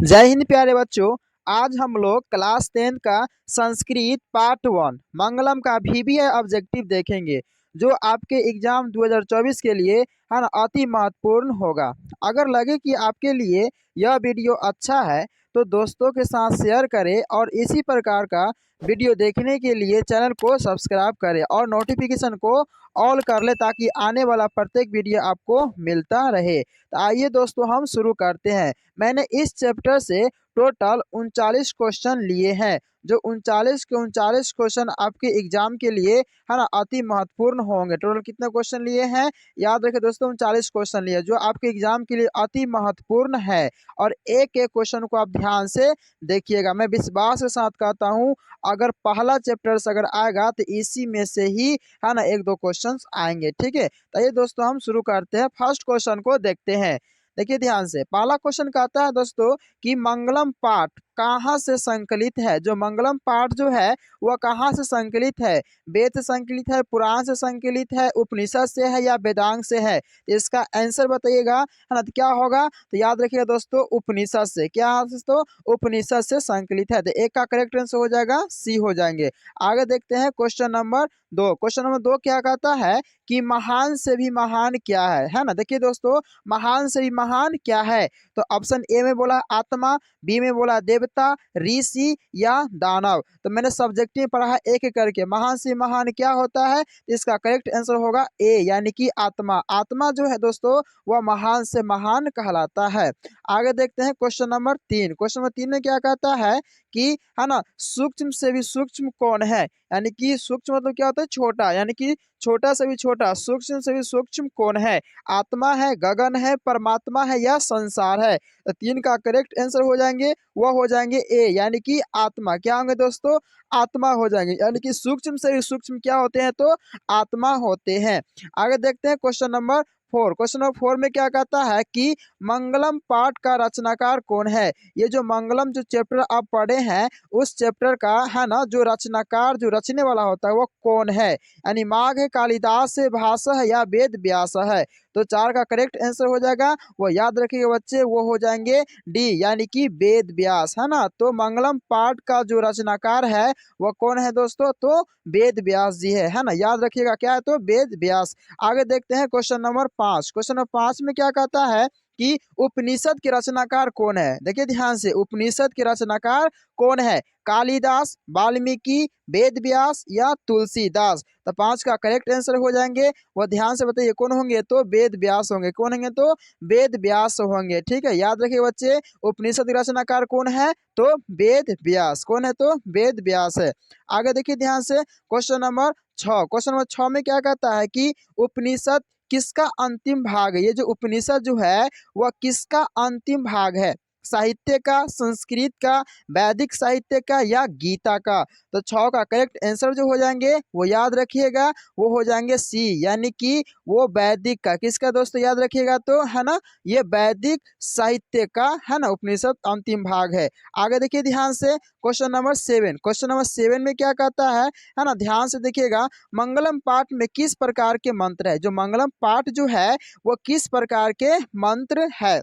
जय हिंद प्यारे बच्चों। आज हम लोग क्लास 10 का संस्कृत पार्ट 1 मंगलम का VBA ऑब्जेक्टिव देखेंगे, जो आपके एग्जाम 2024 के लिए है ना अति महत्वपूर्ण होगा। अगर लगे कि आपके लिए यह वीडियो अच्छा है तो दोस्तों के साथ शेयर करें और इसी प्रकार का वीडियो देखने के लिए चैनल को सब्सक्राइब करें और नोटिफिकेशन को ऑल कर ले, ताकि आने वाला प्रत्येक वीडियो आपको मिलता रहे। तो आइए दोस्तों हम शुरू करते हैं। मैंने इस चैप्टर से टोटल 39 क्वेश्चन लिए हैं, जो 39 के 39 क्वेश्चन आपके एग्जाम के लिए है ना अति महत्वपूर्ण होंगे। टोटल कितने क्वेश्चन लिए हैं, याद रखें दोस्तों, 39 क्वेश्चन लिए, जो आपके एग्जाम के लिए अति महत्वपूर्ण है। और एक एक क्वेश्चन को आप ध्यान से देखिएगा। मैं विश्वास के साथ कहता हूँ, अगर पहला चैप्टर से अगर आएगा तो इसी में से ही है ना एक दो क्वेश्चन आएंगे। ठीक है, तो ये दोस्तों हम शुरू करते हैं। फर्स्ट क्वेश्चन को देखते हैं। देखिए ध्यान से, पहला क्वेश्चन कहता है दोस्तों कि मंगलम पाठ कहाँ से संकलित है। जो मंगलम पाठ जो है वह कहाँ से संकलित है? वेद से संकलित है, पुराण से संकलित है, उपनिषद से है या वेदांग से है? तो इसका आंसर बताइएगा, है ना। तो क्या होगा? तो याद रखिएगा दोस्तों, उपनिषद से। क्या दोस्तों? उपनिषद से संकलित है। तो एक का करेक्ट आंसर हो जाएगा सी हो जाएंगे। आगे देखते हैं क्वेश्चन नंबर 2। क्वेश्चन नंबर 2 क्या कहता है कि महान से भी महान क्या है ना। देखिए दोस्तों, महान से भी महान क्या है? तो ऑप्शन ए में बोला आत्मा, बी में बोला देवता, ऋषि या दानव। तो मैंने सब्जेक्ट में पढ़ा है एक एक करके। महान से महान क्या होता है? तो इसका करेक्ट आंसर होगा ए, यानी कि आत्मा। आत्मा जो है दोस्तों वह महान से महान कहलाता है। आगे देखते हैं क्वेश्चन नंबर 3। क्वेश्चन नंबर 3 में क्या कहता है कि है ना सूक्ष्म से भी सूक्ष्म कौन है? यानी कि सूक्ष्म मतलब क्या होता है? छोटा, यानी कि छोटा से भी छोटा, सूक्ष्म से भी सूक्ष्म कौन है? आत्मा है, गगन है, परमात्मा है या संसार है? तो 3 का करेक्ट आंसर हो जाएंगे, वह हो जाएंगे ए, यानी कि आत्मा। क्या होंगे दोस्तों? आत्मा हो जाएंगे, यानी कि सूक्ष्म से भी सूक्ष्म क्या होते हैं? तो आत्मा होते हैं। आगे देखते हैं क्वेश्चन नंबर 4। क्वेश्चन नंबर 4 में क्या कहता है कि मंगलम पाठ का रचनाकार कौन है? ये जो मंगलम जो चैप्टर आप पढ़े हैं, उस चैप्टर का है ना जो रचनाकार, जो रचने वाला होता है, वो कौन है? यानी माघ है, कालिदास है, भास है या वेद व्यास है? तो 4 का करेक्ट आंसर हो जाएगा, वो याद रखिएगा बच्चे, वो हो जाएंगे डी, यानी कि वेद व्यास, है ना। तो मंगलम पाठ का जो रचनाकार है वह कौन है दोस्तों? तो वेद व्यास जी है ना। याद रखिएगा क्या है? तो वेद व्यास। आगे देखते हैं क्वेश्चन नंबर 5। क्वेश्चन नंबर 5 में क्या कहता है कि उपनिषद के रचनाकार कौन है? देखिए ध्यान से, उपनिषद के रचनाकार कौन है? कालिदास, वाल्मीकि, वेद व्यास या तुलसीदास? तो 5 का करेक्ट आंसर हो जाएंगे, वह ध्यान से बताइए कौन होंगे? तो वेद व्यास होंगे। कौन होंगे? तो वेद व्यास होंगे। ठीक है, याद रखिए बच्चे, उपनिषद के रचनाकार कौन है? तो वेद व्यास। कौन है? तो वेद व्यास है। आगे देखिए ध्यान से, क्वेश्चन नंबर 6। क्वेश्चन नंबर 6 में क्या कहता है कि उपनिषद किसका अंतिम भाग है? ये जो उपनिषद जो है वह किसका अंतिम भाग है? साहित्य का, संस्कृत का, वैदिक साहित्य का या गीता का? तो 6 का करेक्ट आंसर जो हो जाएंगे वो याद रखिएगा, वो हो जाएंगे सी, यानी कि वो वैदिक का। किसका दोस्तों? याद रखिएगा तो, है ना, ये वैदिक साहित्य का है ना उपनिषद अंतिम भाग है। आगे देखिए ध्यान से, क्वेश्चन नंबर 7। क्वेश्चन नंबर 7 में क्या कहता है ना, ध्यान से देखिएगा, मंगलम पाठ में किस प्रकार के मंत्र है? जो मंगलम पाठ जो है वो किस प्रकार के मंत्र है?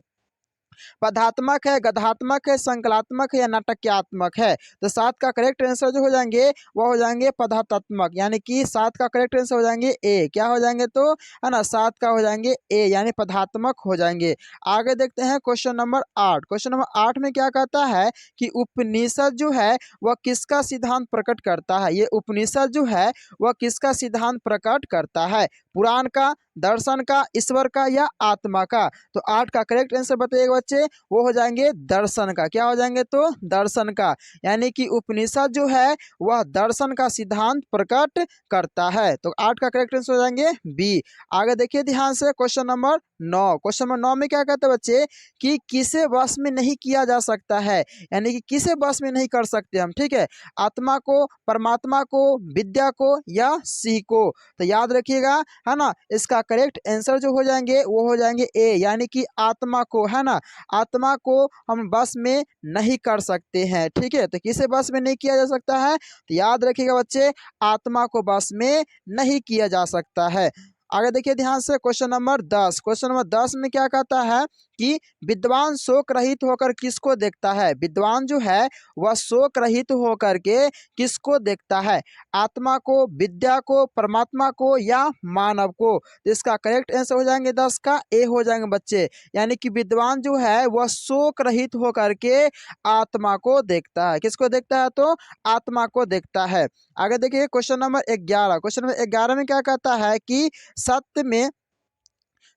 पदात्मक है, गद्यात्मक है, संकलात्मक है या नाटक्यात्मक है? तो 7 का करेक्ट आंसर जो हो जाएंगे वो हो जाएंगे पदात्मक, यानी कि 7 का करेक्ट आंसर हो जाएंगे ए। क्या हो जाएंगे? तो है ना 7 का हो जाएंगे ए, यानी पदात्मक हो जाएंगे। आगे देखते हैं क्वेश्चन नंबर 8। क्वेश्चन नंबर 8 में क्या कहता है कि उपनिषद जो है वह किसका सिद्धांत प्रकट करता है? ये उपनिषद जो है वह किसका सिद्धांत प्रकट करता है? पुराण का, दर्शन का, ईश्वर का या आत्मा का? तो 8 का करेक्ट आंसर बताइएगा बच्चे, वो हो जाएंगे दर्शन का। क्या हो जाएंगे? तो दर्शन का, यानी कि उपनिषद जो है वह दर्शन का सिद्धांत प्रकट करता है। तो 8 का करेक्ट आंसर हो जाएंगे बी। आगे देखिए ध्यान से, क्वेश्चन नंबर 9। क्वेश्चन नंबर 9 में क्या कहते हैं बच्चे कि किसे वश में नहीं किया जा सकता है? यानी कि किसे वश में नहीं कर सकते हम? ठीक है, आत्मा को, परमात्मा को, विद्या को या सिंह को? तो याद रखिएगा, है ना, इसका करेक्ट आंसर जो हो जाएंगे वो हो जाएंगे ए, यानी कि आत्मा को, है ना। आत्मा को हम बस में नहीं कर सकते हैं। ठीक है, तो किसे बस में नहीं किया जा सकता है? तो याद रखिएगा बच्चे, आत्मा को बस में नहीं किया जा सकता है। आगे देखिए ध्यान से, क्वेश्चन नंबर 10। क्वेश्चन नंबर 10 में क्या कहता है कि विद्वान शोक रहित होकर किसको देखता है। विद्वान जो है वह शोक रहित होकर के किसको देखता है, आत्मा को, विद्या को, परमात्मा को या मानव को। तो इसका करेक्ट आंसर हो जाएंगे 10 का ए हो जाएंगे बच्चे। यानी कि विद्वान जो है वह शोक रहित होकर के आत्मा को देखता है। किसको देखता है, तो आत्मा को देखता है। आगे देखिए क्वेश्चन नंबर 11। क्वेश्चन नंबर 11 में क्या कहता है कि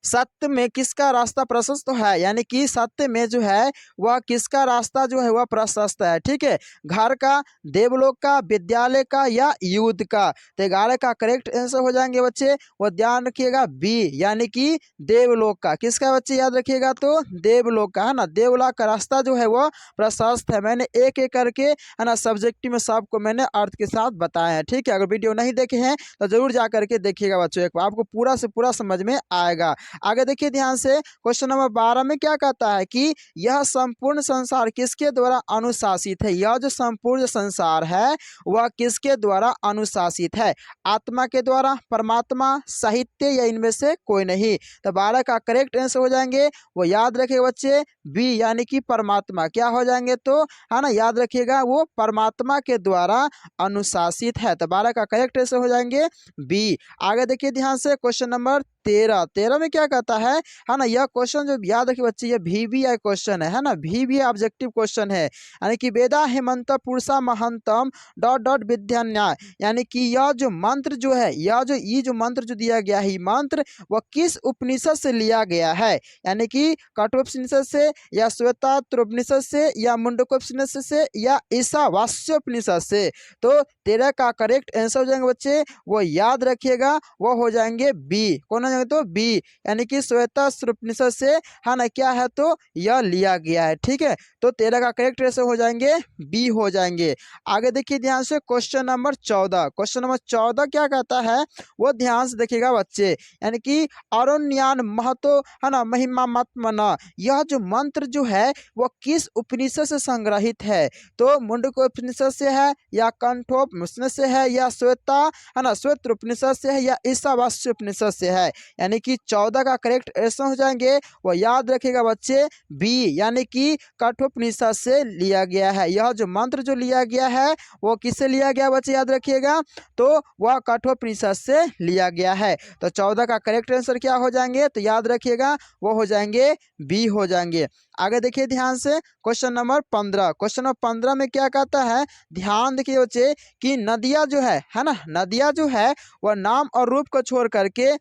सत्य में किसका रास्ता प्रशस्त है। यानी कि सत्य में जो है वह किसका रास्ता जो है वह प्रशस्त है। ठीक है, घर का, देवलोक का, विद्यालय का या युद्ध का। तो 11 का करेक्ट आंसर हो जाएंगे बच्चे, वो ध्यान रखिएगा बी, यानी कि देवलोक का। किसका बच्चे याद रखिएगा, तो देवलोक का, है ना। देवलोक का रास्ता जो है वह प्रशस्त है। मैंने एक एक करके, है ना, सब्जेक्टिव में सबको मैंने अर्थ के साथ बताया है। ठीक है, अगर वीडियो नहीं देखे हैं तो जरूर जा करके देखिएगा बच्चों, एक बार आपको पूरा से पूरा समझ में आएगा। आगे देखिए ध्यान से, क्वेश्चन नंबर 12 में क्या कहता है कि यह संपूर्ण संसार किसके द्वारा अनुशासित है। यह जो संपूर्ण संसार है वह किसके द्वारा अनुशासित है, आत्मा के द्वारा, परमात्मा, साहित्य या इनमें से कोई नहीं। तो 12 का करेक्ट आंसर हो जाएंगे, वो याद रखिए बच्चे बी, यानी कि परमात्मा। क्या हो जाएंगे, तो है ना, याद रखिएगा वो परमात्मा के द्वारा अनुशासित है। तो 12 का करेक्ट आंसर हो जाएंगे बी। आगे देखिए ध्यान से, क्वेश्चन नंबर 13 में क्या कहता है ना। यह क्वेश्चन जो याद रखिए बच्चे, ये VBI क्वेश्चन है ना, VBI ऑब्जेक्टिव क्वेश्चन है। यानी कि वेदा हेमंत पुरुषा महंतम डॉट डॉट विद्यान्याय। यानी कि यह जो मंत्र जो है, यह जो ये जो मंत्र जो दिया गया है, मंत्र वह किस उपनिषद से लिया गया है। यानी कि कठोपनिषद से या श्वेतात्रोपनिषद से या मुंडकोपनिषद से या ईशावास्योपनिषद से। तो 13 का करेक्ट आंसर हो जाएंगे बच्चे, वो याद रखिएगा, वो हो जाएंगे बी। कौन हो जाएंगे, तो बी, यानी कि श्वेताश्वोपनिषद से, है ना, क्या है, तो यह लिया गया है। ठीक है, तो 13 का करेक्ट आंसर हो जाएंगे बी हो जाएंगे। आगे देखिए ध्यान से, क्वेश्चन नंबर 14। क्वेश्चन नंबर 14 क्या कहता है, वो ध्यान से देखिएगा बच्चे। यानी कि अरण्यान महतो, है ना, महिमा मत्मना। यह जो मंत्र जो है वह किस उपनिषद से संग्रहित है। तो मुंडकोपनिषद से है या कंठोपनिषद से है या श्वेता, है ना, श्वेतोपनिषद से है या ईशावास्योपनिषद से है। यानी कि 14 का करेक्ट आंसर हो जाएंगे, वो याद रखिएगा बच्चे बी, यानी कि कठोपनिषद से लिया गया है। यह जो मंत्र जो लिया गया है वो किससे लिया गया बच्चे, याद रखिएगा, तो वह कठोपनिषद से लिया गया है। तो 14 का करेक्ट आंसर क्या हो जाएंगे, तो याद रखिएगा वो हो जाएंगे बी हो जाएंगे। आगे देखिए ध्यान से, क्वेश्चन नंबर 15। क्वेश्चन नंबर 15 में क्या कहता है, ध्यान देखिए बच्चे कि नदियाँ जो है ना, नदियाँ जो है वह नाम और रूप को छोड़ करके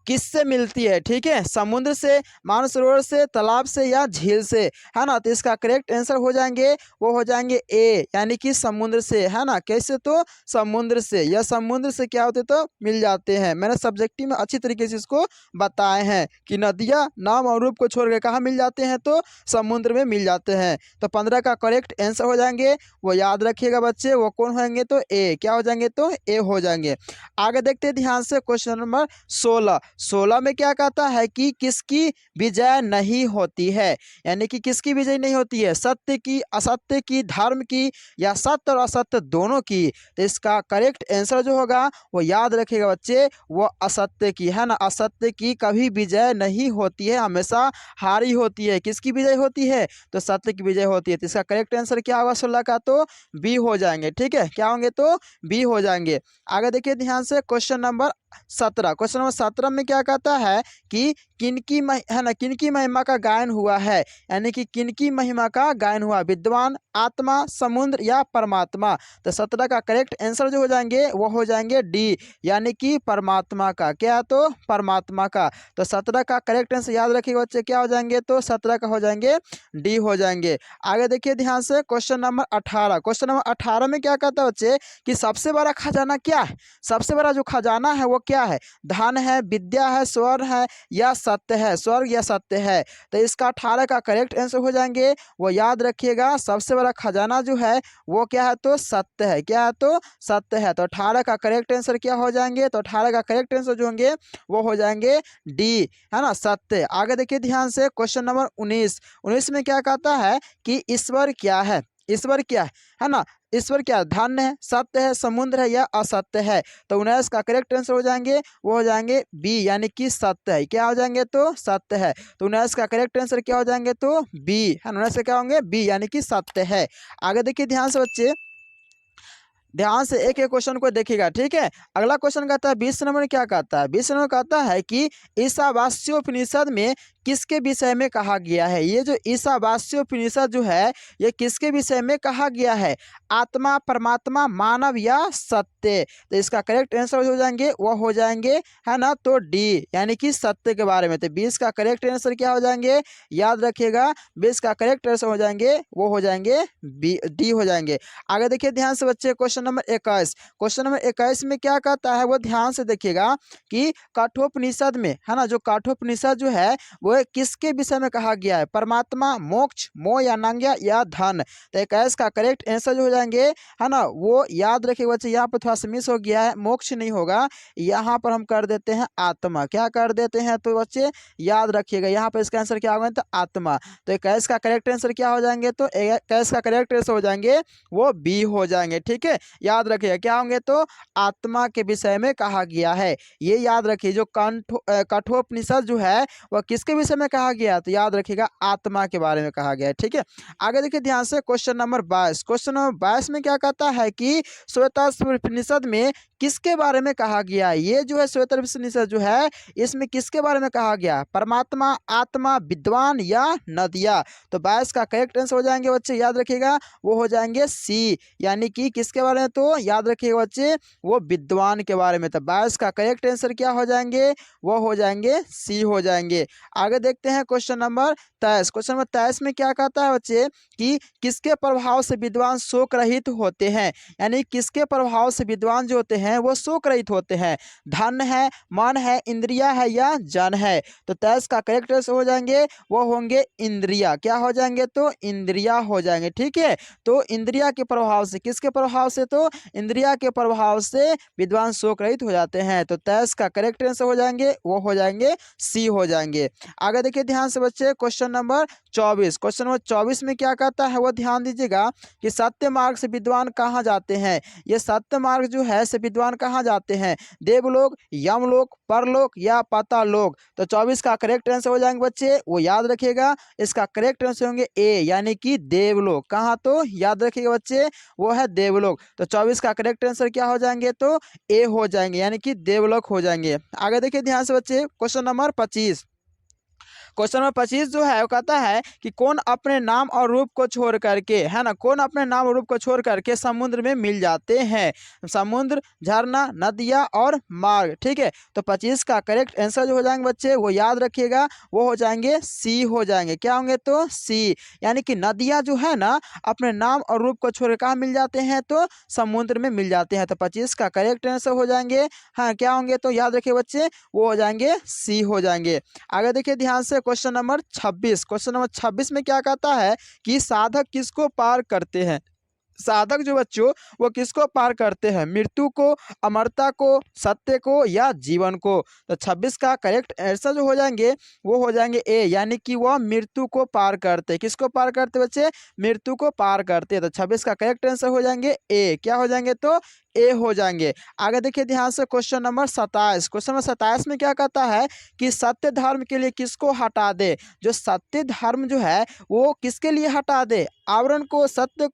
किससे मिलती है। ठीक है, समुद्र से, मानसरोवर से, तालाब से या झील से, है ना। तो इसका करेक्ट आंसर हो जाएंगे, वो हो जाएंगे ए, यानी कि समुद्र से, है ना। कैसे, तो समुद्र से, या समुद्र से क्या होते तो मिल जाते हैं। मैंने सब्जेक्टिव में अच्छी तरीके से इसको बताए हैं कि नदियाँ नाम और रूप को छोड़ के कहाँ मिल जाते हैं, तो समुद्र में मिल जाते हैं। तो 15 का करेक्ट आंसर हो जाएंगे, वो याद रखिएगा बच्चे, वो कौन होंगे, तो ए। क्या हो जाएंगे, तो ए हो जाएंगे। आगे देखते हैं ध्यान से, क्वेश्चन नंबर 16 में क्या कहता है कि किसकी विजय नहीं होती है। यानी कि किसकी विजय नहीं होती है, सत्य की, असत्य की, धर्म की या सत्य और असत्य दोनों की। तो इसका करेक्ट आंसर जो होगा वो याद रखिएगा बच्चे, वो असत्य की, है ना। असत्य की कभी विजय नहीं होती है, हमेशा हारी होती है। किसकी विजय होती है, तो सत्य की विजय होती है। तो इसका करेक्ट आंसर क्या होगा 16 का, तो बी हो जाएंगे। ठीक है, क्या होंगे, तो बी हो जाएंगे। आगे देखिए ध्यान से, क्वेश्चन नंबर 17। क्वेश्चन नंबर 17 में क्या कहता है कि है ना, किनकी महिमा का गायन हुआ है। यानी कि किनकी महिमा का गायन हुआ, विद्वान, आत्मा, समुद्र या परमात्मा। तो 17 का करेक्ट आंसर जो हो जाएंगे वो हो जाएंगे डी, यानी कि परमात्मा का। क्या, तो परमात्मा का। तो 17 का करेक्ट आंसर याद रखिएगा बच्चे, क्या हो जाएंगे, तो 17 का हो जाएंगे डी हो जाएंगे। आगे देखिए ध्यान से, क्वेश्चन नंबर 18। क्वेश्चन नंबर 18 में क्या कहता है बच्चे कि सबसे बड़ा खजाना क्या है। सबसे बड़ा जो खजाना है वो क्या है, धन है, विद्या है, स्वर्ग है या सत्य है, स्वर्ग या सत्य है। तो इसका 18 का करेक्ट आंसर हो जाएंगे, वो याद रखिएगा, सबसे बड़ा खजाना जो है वो क्या है, तो सत्य है। क्या है, तो सत्य है। तो 18 का करेक्ट आंसर क्या हो जाएंगे, तो 18 का करेक्ट आंसर जो होंगे वो हो जाएंगे डी, है ना, सत्य। आगे देखिए ध्यान से, क्वेश्चन नंबर 19। 19 में क्या कहता है कि ईश्वर क्या है। ईश्वर क्या है ना, ईश्वर क्या, धन है, सत्य है, समुद्र है या असत्य है। तो 19 का करेक्ट आंसर हो जाएंगे वो हो जाएंगे बी यानी कि सत्य है। क्या हो जाएंगे तो सत्य है। तो 19 का करेक्ट आंसर क्या हो जाएंगे तो बी है। 19 का क्या होंगे बी यानी कि सत्य है। आगे देखिए ध्यान से बच्चे, ध्यान से एक एक क्वेश्चन को देखिएगा, ठीक है। अगला क्वेश्चन कहता है 20 नंबर में क्या कहता है, 20 नंबर कहता है कि ईशावास्योपनिषद में किसके विषय में कहा गया है। ये जो ईशावास्योपनिषद जो है ये किसके विषय में कहा गया है, आत्मा, परमात्मा, मानव या सत्य। तो इसका करेक्ट आंसर हो जाएंगे वो हो जाएंगे है ना तो डी यानी कि सत्य के बारे में। तो 20 का करेक्ट आंसर क्या हो जाएंगे, याद रखिएगा 20 का करेक्ट आंसर हो जाएंगे वो हो जाएंगे बी डी हो जाएंगे। आगे देखिए ध्यान से बच्चे, क्वेश्चन नंबर 21, क्वेश्चन नंबर 21 में क्या कहता है वो ध्यान से देखिएगा कि कठोपनिषद में है ना, जो कठोपनिषद जो है वो किसके विषय में कहा गया है, परमात्मा, मोक्ष, मोह या नांग्या या धन। तो 21 का करेक्ट आंसर जो हो जाएंगे है ना वो याद रखिए बच्चे, यहाँ पर थोड़ा सा मिस हो गया है, मोक्ष नहीं होगा, यहाँ पर हम कर देते हैं आत्मा। क्या कर देते हैं तो बच्चे याद रखिएगा, यहाँ पर इसका आंसर क्या होगा तो आत्मा। तो 21 का करेक्ट आंसर क्या हो जाएंगे तो 21 का करेक्ट आंसर हो जाएंगे वो बी हो जाएंगे, ठीक है। याद रखिएगा क्या होंगे तो आत्मा के विषय में कहा गया है। ये याद रखिए जो कठोपनिषद जो है वह किसके विषय में कहा गया, तो याद रखिएगा आत्मा के बारे में कहा गया है, ठीक है। आगे देखिए ध्यान से, क्वेश्चन नंबर 22, क्वेश्चन नंबर 22 में क्या कहता है कि श्वेताश्वोपनिषद में किसके बारे में कहा गया है। ये जो है श्वेताश्वोपनिषद जो है इसमें किसके बारे में कहा गया, परमात्मा, आत्मा, विद्वान या नदिया। तो 22 का करेक्ट आंसर हो जाएंगे बच्चे, याद रखिएगा वो हो जाएंगे सी यानी कि किसके बारे में तो याद रखिएगा बच्चे वो विद्वान के बारे में। तो 22 का करेक्ट आंसर क्या हो जाएंगे वो हो जाएंगे सी हो जाएंगे। आगे देखते हैं क्वेश्चन नंबर 23, क्वेश्चन नंबर 23 में क्या कहता है बच्चे कि किसके प्रभाव से विद्वान शोक रहित होते हैं, यानी किसके प्रभाव से विद्वान जो होते हैं वो शोक रहित होते हैं, धन है, मन है, इंद्रिया है या जन है। तो 23 का करेक्ट आंसर हो जाएंगे वो होंगे इंद्रिया। क्या हो जाएंगे तो इंद्रिया हो जाएंगे, ठीक है। तो इंद्रिया के प्रभाव से, किसके प्रभाव से तो इंद्रिया के प्रभाव से विद्वान शोक रहित हो जाते हैं। तो 23 का करेक्ट आंसर हो जाएंगे वो हो जाएंगे सी हो जाएंगे। आगे देखिए ध्यान से बच्चे, क्वेश्चन नंबर 24, क्वेश्चन नंबर 24 में क्या कहता है वो ध्यान दीजिएगा कि सत्य मार्ग से विद्वान कहाँ जाते हैं। ये सत्य मार्ग जो है से विद्वान कहाँ जाते हैं, देवलोक, यमलोक, परलोक या पातालोक। तो 24 का करेक्ट आंसर हो जाएंगे बच्चे वो याद रखिएगा, इसका करेक्ट आंसर होंगे ए यानी कि देवलोक। कहाँ तो याद रखिएगा बच्चे वो है देवलोक। तो 24 का करेक्ट आंसर क्या हो जाएंगे तो ए हो जाएंगे यानी कि देवलोक हो जाएंगे। आगे देखिए ध्यान से बच्चे, क्वेश्चन नंबर 25, क्वेश्चन नंबर 25 जो है वो कहता है कि कौन अपने नाम और रूप को छोड़ करके है ना, कौन अपने नाम और रूप को छोड़ करके समुद्र में मिल जाते हैं, समुद्र, झरना, नदियाँ और मार्ग, ठीक है। तो 25 का करेक्ट आंसर जो हो जाएंगे बच्चे वो याद रखिएगा वो हो जाएंगे सी हो जाएंगे। क्या होंगे तो सी यानी कि नदियाँ जो है ना अपने नाम और रूप को छोड़ कहाँ मिल जाते हैं तो समुद्र में मिल जाते हैं। तो 25 का करेक्ट आंसर हो जाएंगे हाँ क्या होंगे तो याद रखिए बच्चे वो हो जाएंगे सी हो जाएंगे। आगे देखिए ध्यान से, क्वेश्चन नंबर 26, क्वेश्चन नंबर 26 में क्या कहता है कि साधक किसको पार करते हैं, साधक जो बच्चों वो किसको पार करते हैं, मृत्यु को, अमरता को, सत्य को या जीवन को। तो 26 का करेक्ट आंसर जो हो जाएंगे वो हो जाएंगे ए यानी कि वह मृत्यु को पार करते, किसको पार करते बच्चे, मृत्यु को पार करते। तो 26 का करेक्ट आंसर हो जाएंगे ए, क्या हो जाएंगे तो ए हो जाएंगे। आगे देखिए ध्यान से, क्वेश्चन नंबर 27, क्वेश्चन नंबर 27 में क्या कहता है कि सत्य धर्म के लिए किसको हटा दे, जो सत्य धर्म जो है वो किसके लिए हटा दे, आवरण को, सत्य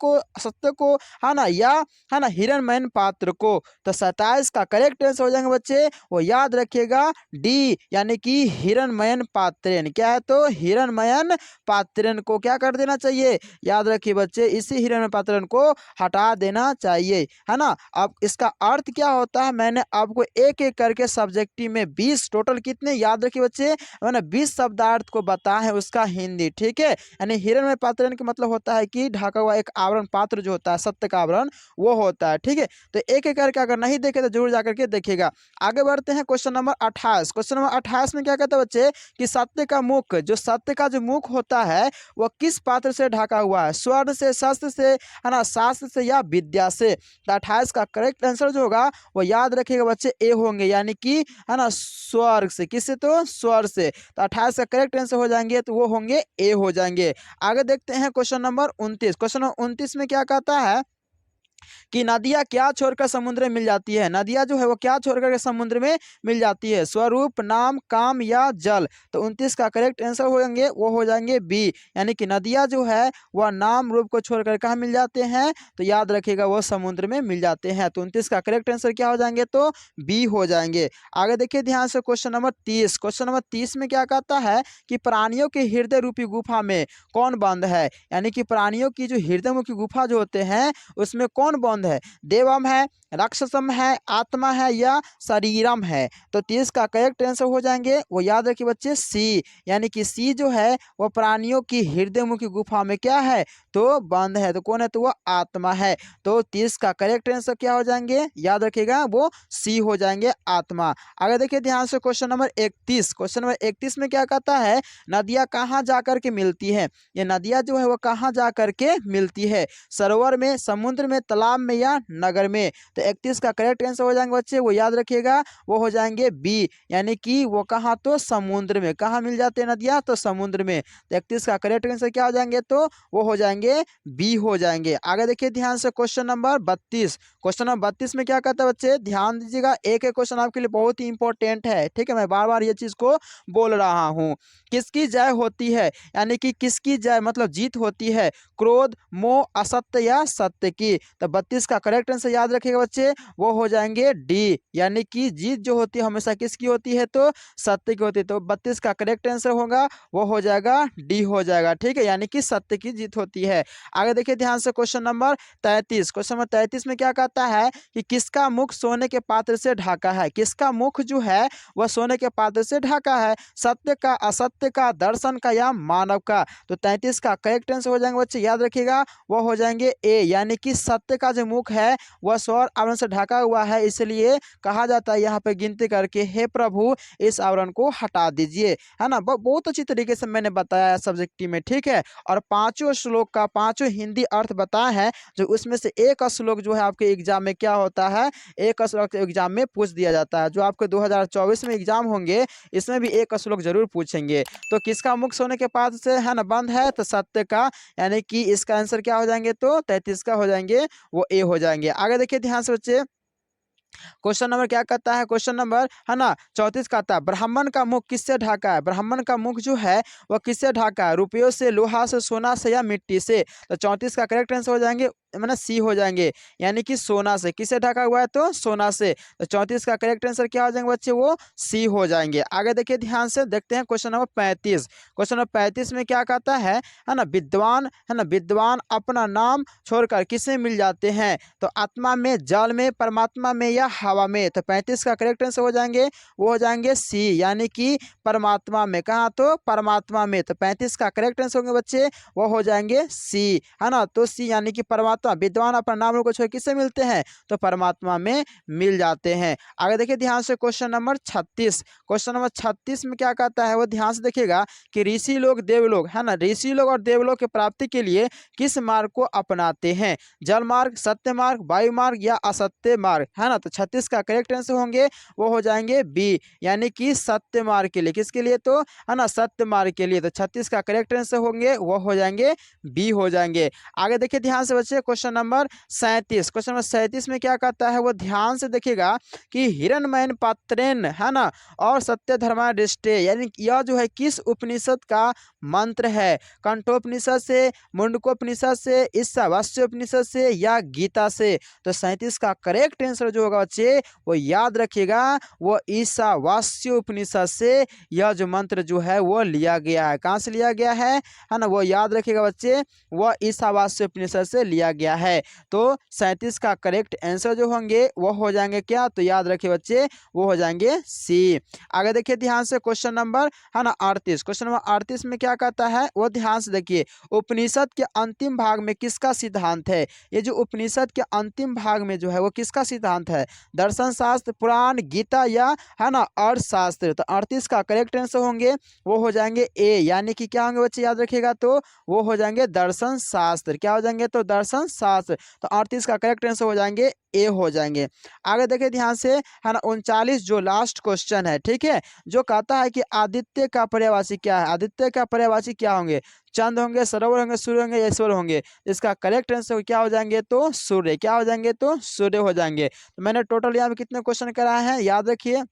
को है ना या है ना हिरणमयन पात्र को। तो 27 का करेक्ट आंसर हो जाएंगे बच्चे वो याद रखिएगा डी यानी कि हिरणमयन पात्रेन। क्या है तो हिरणमयन पात्रेन को क्या कर देना चाहिए, याद रखिए बच्चे इसी हिरणमयन पात्रेन को हटा देना चाहिए, है ना। अब इसका अर्थ क्या होता है मैंने आपको एक एक करके सब्जेक्टिव में 20 टोटल कितने याद रखिए बच्चे मैंने 20 शब्दार्थ को बताया है उसका हिंदी, ठीक है। यानी हिरणमय पात्रेन का मतलब होता है कि ढका हुआ एक आवरण पात्र जो होता है सत्य का आवरण वो होता है, ठीक है। तो एक एक करके अगर नहीं देखे तो जरूर जाकर के देखिएगा। आगे बढ़ते हैं क्वेश्चन नंबर 28, क्वेश्चन नंबर 28 में क्या कहता है बच्चे कि सत्य का मुख, जो सत्य का जो मुख होता है वह किस पात्र से ढका हुआ है, स्वर्ण से, शस्त्र से, है ना, शास्त्र से या विद्या से। तो 28 का करेक्ट आंसर जो होगा वो याद रखिएगा बच्चे ए होंगे, यानी कि है ना स्वर्ग से। किससे? तो स्वर्ग से। तो 28 का करेक्ट आंसर हो जाएंगे तो वो होंगे ए हो जाएंगे। आगे देखते हैं क्वेश्चन नंबर 29। क्वेश्चन नंबर 29 में क्या कहता है कि नदियाँ क्या छोड़कर समुद्र में मिल जाती है? नदियाँ जो है वो क्या छोड़कर के समुद्र में मिल जाती है? स्वरूप, नाम, काम या जल? तो 29 का करेक्ट आंसर हो जाएंगे वो हो जाएंगे बी, यानी कि नदियाँ जो है वह नाम रूप को छोड़कर कहाँ मिल जाते हैं? तो याद रखिएगा वो समुद्र में मिल जाते हैं। तो 29 का करेक्ट आंसर क्या हो जाएंगे? तो बी हो जाएंगे। आगे देखिए ध्यान से क्वेश्चन नंबर 30। क्वेश्चन नंबर 30 में क्या कहता है कि प्राणियों के हृदय रूपी गुफा में कौन बंद है? यानी कि प्राणियों की जो हृदय मुखी गुफा जो होते हैं उसमें कौन बंद है? देवम है, राक्षसम है, आत्मा है या शरीरम है? तो 30 का करेक्ट आंसर हो जाएंगे वो याद रखिए बच्चे सी, यानी कि सी जो है वो प्राणियों की हृदय मुखी गुफा में क्या है? तो बंद है। तो कौन है? तो वो आत्मा है। तो 30 का करेक्ट आंसर क्या हो जाएंगे? याद रखिएगा वो सी हो जाएंगे, आत्मा। आगे देखिए ध्यान से क्वेश्चन नंबर 31। क्वेश्चन नंबर 31 में क्या कहता है? नदियाँ कहाँ जाकर के मिलती है? ये नदियाँ जो है वो कहाँ जाकर के मिलती है? सरोवर में, समुद्र में, तालाब में या नगर में? तो 31 का करेक्ट आंसर हो जाएंगे बच्चे वो याद रखिएगा वो हो जाएंगे बी, यानी कि वो कहाँ? तो समुद्र में। कहाँ मिल जाते हैं नदियाँ? तो समुद्र में। तो 31 का करेक्ट आंसर क्या हो जाएंगे? तो वो हो जाएंगे बी हो जाएंगे। आगे देखिए ध्यान से क्वेश्चन नंबर 32। क्वेश्चन नंबर 32 में क्या कहता है बच्चे? ध्यान दीजिएगा, एक एक क्वेश्चन आपके लिए बहुत ही इंपॉर्टेंट है, ठीक है। मैं बार बार ये चीज को बोल रहा हूँ। किसकी जय होती है? यानी कि किसकी जय मतलब जीत होती है? क्रोध, मोह, असत्य या सत्य की? तो 32 का करेक्ट आंसर याद रखिएगा बच्चे वो हो जाएंगे डी, यानी कि जीत जो होती है हमेशा किसकी होती है? तो सत्य की होती है। तो 32 का करेक्ट आंसर होगा वो हो जाएगा डी हो जाएगा, ठीक है, यानी कि सत्य की जीत होती है। आगे देखिए ध्यान से क्वेश्चन नंबर 33। क्वेश्चन नंबर 33 में क्या कहता है कि किसका मुख सोने के पात्र से ढका है? किसका मुख जो है वह सोने के पात्र से ढका है? सत्य का, असत्य का, दर्शन का या मानव का? तो 33 का करेक्ट आंसर हो जाएंगे बच्चे याद रखिएगा वो हो जाएंगे ए, यानी कि सत्य का जो मुख है वह सौर आवरण से ढका हुआ है, इसलिए कहा जाता है यहाँ पे गिनती करके हे प्रभु इस आवरण को हटा दीजिए, है ना। बहुत अच्छी तरीके से मैंने बताया सब्जेक्ट में, ठीक है। और पांचों श्लोक का पांचों हिंदी अर्थ बताया है, जो उसमें से एक श्लोक जो है आपके एग्जाम में क्या होता है? एक श्लोक एग्जाम में पूछ दिया जाता है। जो आपके 2024 में एग्जाम होंगे इसमें भी एक श्लोक जरूर पूछेंगे। तो किसका मुख सोने के पात्र से है ना बंद है? तो सत्य का, यानी कि इसका आंसर क्या हो जाएंगे? तो 33 का हो जाएंगे वो ए हो जाएंगे। आगे देखिए ध्यान से बच्चे क्वेश्चन नंबर क्या कहता है? क्वेश्चन नंबर है ना 34 कहता है ब्राह्मण का मुख किससे ढका है? ब्राह्मण का मुख जो है वह किससे ढका है? रुपयों से, लोहा से, सोना से या मिट्टी से? तो 34 का करेक्ट आंसर हो जाएंगे मैंने सी हो जाएंगे, यानी कि सोना से। किससे ढका हुआ है? तो सोना से। तो 34 का करेक्ट आंसर क्या हो जाएंगे बच्चे? वो सी हो जाएंगे। आगे देखिए ध्यान से देखते हैं क्वेश्चन नंबर 35। क्वेश्चन नंबर 35 में क्या कहता है ना विद्वान, है ना विद्वान अपना नाम छोड़कर किससे मिल जाते हैं? तो आत्मा में, जल में, परमात्मा में या हवा में? तो 35 का करेक्ट आंसर हो जाएंगे वो हो जाएंगे सी, यानी कि परमात्मा में। कहाँ? तो परमात्मा में। तो 35 का करेक्ट आंसर होंगे बच्चे वो हो जाएंगे सी, है ना। तो सी यानी कि परमात्मा, विद्वान अपना नाम को छोड़ किससे मिलते हैं? तो परमात्मा में मिल जाते हैं। आगे देखिए ध्यान से क्वेश्चन नंबर 36। क्वेश्चन नंबर 36 में क्या कहता है वो ध्यान से देखिएगा कि ऋषि लोग, देवलोग, है ना, ऋषि लोग और देवलोग की प्राप्ति के लिए किस मार्ग को अपनाते हैं? जल मार्ग, सत्य मार्ग, वायु मार्ग या असत्य मार्ग? है ना। तो 36 का करेक्ट आंसर होंगे वो हो जाएंगे बी, यानी कि सत्य मार्ग के लिए। किसके लिए? तो है ना सत्य मार्ग के लिए। तो 36 का करेक्ट आंसर होंगे वो हो जाएंगे बी हो जाएंगे। आगे देखिए ध्यान से बच्चे क्वेश्चन नंबर 37। क्वेश्चन नंबर 37 में क्या कहता है वो ध्यान से देखिएगा कि हिरण्मयन पात्रेन, है ना, और सत्य धर्मादिष्टे, यानी यह जो है किस उपनिषद का मंत्र है? कंठोपनिषद से, मुंडकोपनिषद से, ईशावास्योपनिषद से या गीता से? तो 37 का करेक्ट आंसर जो होगा बच्चे वो याद रखिएगा वो ईशावास्योपनिषद से यह जो मंत्र जो है वो लिया गया है। कहाँ से लिया गया है ना, वो याद रखिएगा बच्चे वह ईशावास्योपनिषद से लिया गया है। तो 37 का करेक्ट आंसर जो होंगे वो हो जाएंगे क्या? तो याद रखिए बच्चे वो हो जाएंगे सी। आगे देखिए ध्यान से क्वेश्चन नंबर है ना 38। क्वेश्चन नंबर 38 में क्या कहता है वो ध्यान से देखिए उपनिषद के अंतिम भाग में किसका सिद्धांत है? ये जो उपनिषद के अंतिम भाग में जो है वो किसका सिद्धांत है? दर्शन शास्त्र, पुराण, गीता या है ना अर्थशास्त्र? तो 38 का करेक्ट आंसर होंगे वो हो जाएंगे ए, यानी कि क्या होंगे बच्चे याद रखिएगा? तो वो हो जाएंगे दर्शन शास्त्र। क्या हो जाएंगे? तो दर्शन 7 से। तो 38 का करेक्ट आंसर हो जाएंगे ए हो जाएंगे। आगे देखिए ध्यान से, है ना, 39 जो लास्ट क्वेश्चन है, ठीक है, जो कहता है कि आदित्य का पर्यायवाची क्या है। आदित्य का पर्यायवाची क्या होंगे, चंद होंगे, सरोवर होंगे, सूर्य होंगे या ईश्वर होंगे। इसका करेक्ट आंसर क्या हो जाएंगे, तो सूर्य। क्या हो जाएंगे, तो सूर्य हो जाएंगे। तो मैंने टोटल यहाँ पे कितने क्वेश्चन कराए हैं, याद रखिए,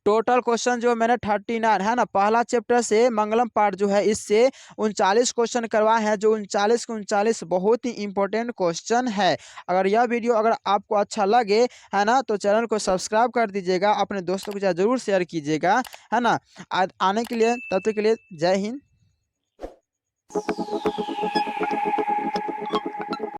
टोटल क्वेश्चन जो मैंने 39, है ना, पहला चैप्टर से मंगलम पाठ जो है इससे 39 क्वेश्चन करवाए हैं, जो 39 के 39 बहुत ही इंपॉर्टेंट क्वेश्चन है। अगर यह वीडियो अगर आपको अच्छा लगे, है ना, तो चैनल को सब्सक्राइब कर दीजिएगा, अपने दोस्तों के साथ जरूर शेयर कीजिएगा, है ना। आने के लिए, तब तक के लिए जय हिंद।